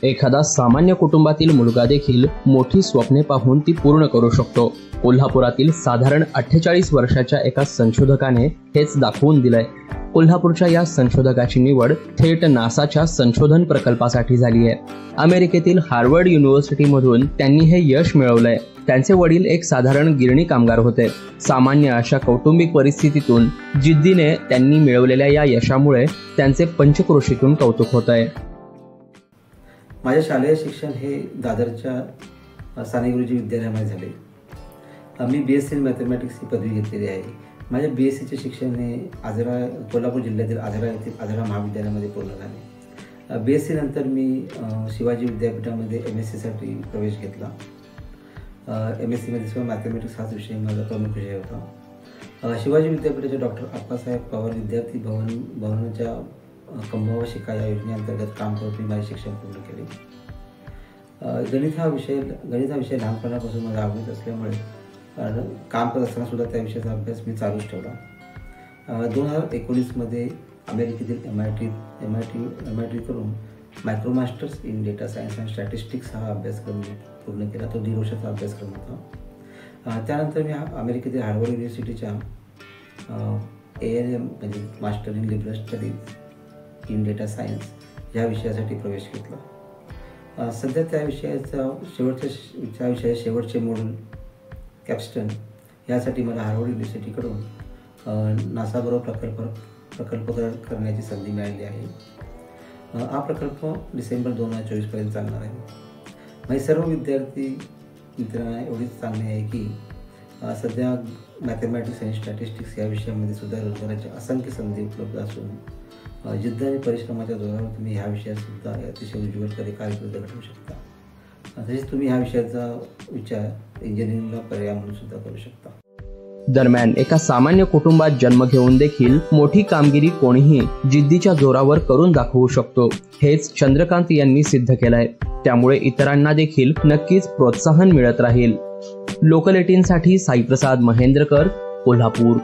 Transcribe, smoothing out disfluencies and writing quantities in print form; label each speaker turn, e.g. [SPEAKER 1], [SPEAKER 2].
[SPEAKER 1] एखादा सामान्य कुटुंबातील मुलगा देखील मोठी स्वप्ने पाहून ती पूर्ण करू शकतो. कोल्हापुरातील साधारण 48 वर्षाच्या एका संशोधकाने हेच दाखवून दिलंय. कोल्हापूरच्या या संशोधकाची निवड थेट नासाच्या संशोधन प्रकल्पासाठी झाली आहे. अमेरिकेतील हार्वर्ड युनिव्हर्सिटीमधून त्यांनी हे यश मिळवलंय. त्यांचे वडील एक साधारण गिरणी कामगार होते. सामान्य अशा कौटुंबिक परिस्थितीतून जिद्दीने त्यांनी मिळवलेल्या या यशामुळे त्यांचे पंचक्रोशीतून कौतुक होत आहे.
[SPEAKER 2] माझे शालेय शिक्षण हे दादरच्या साने गुरुजी विद्यालयामध्ये झाले. मी BSc इन मॅथमॅटिक्स ही पदवी घेतलेली आहे. माझ्या BScचे शिक्षण हे कोल्हापूर जिल्ह्यातील आजरा येथील आजरा महाविद्यालयामध्ये पूर्ण झाले. BSc नंतर मी शिवाजी विद्यापीठामध्ये MSc प्रवेश घेतला. MScमध्ये सुद्धा मॅथमॅटिक्स हाच विषय माझा प्रमुख विषय होता. शिवाजी विद्यापीठाच्या डॉक्टर आप्पासाहेब पवार विद्यार्थी भवनाच्या कंबावा शिका या योजनेअंतर्गत काम करत मी माझे शिक्षण पूर्ण केले. गणित हा विषय लहानपणापासून मला आवडत असल्यामुळे काम करत असताना सुद्धा त्या विषयाचा अभ्यास मी चालूच ठेवला. 2019मध्ये अमेरिकेतील MIT करून micro masters in data science and statistics हा अभ्यासक्रम पूर्ण केला. तो 1.5 वर्षाचा अभ्यासक्रम होता. त्यानंतर मी अमेरिकेतील हार्वर्ड युनिव्हर्सिटीच्या ALM म्हणजे master in liberal studies in data science या विषयासाठी प्रवेश घेतला. सध्या त्या विषयाचा शेवटचे मॉड्यूल कॅप्स्टन यासाठी मला हार्वर्ड युनिव्हर्सिटीकडून नासाबरोबर प्रकल्प करण्याची संधी मिळाली आहे. हा प्रकल्प डिसेंबर 2024 पर्यंत चालणार आहे. माझे सर्व विद्यार्थी मित्रांना एवढीच सांगणे आहे की सध्या मॅथमॅटिक्स आणि स्टॅटिस्टिक्स या विषयामध्ये सुद्धा रोजगाराच्या असंख्य संधी उपलब्ध असून जिद्द आणि परिश्रमाच्या जोरावर तुम्ही ह्या विषयात सुद्धा अतिशय उज्ज्वल कारकीर्द घडवू शकता. तसेच तुम्ही ह्या विषयाचा विचार इंजिनिअरिंगला पर्याय म्हणून सुद्धा करू शकता.
[SPEAKER 1] दरम्यान एका सामान्य कुटुंबात जन्म घेऊन देखील मोठी कामगिरी कोणीही जिद्दीच्या जोरावर करून दाखवू शकतो. हेच चंद्रकांत यांनी सिद्ध केलंय. त्यामुळे इतरांना देखील नक्कीच प्रोत्साहन मिळत राहील. लोकल 18साठी साईप्रसाद महेंद्रकर, कोल्हापूर.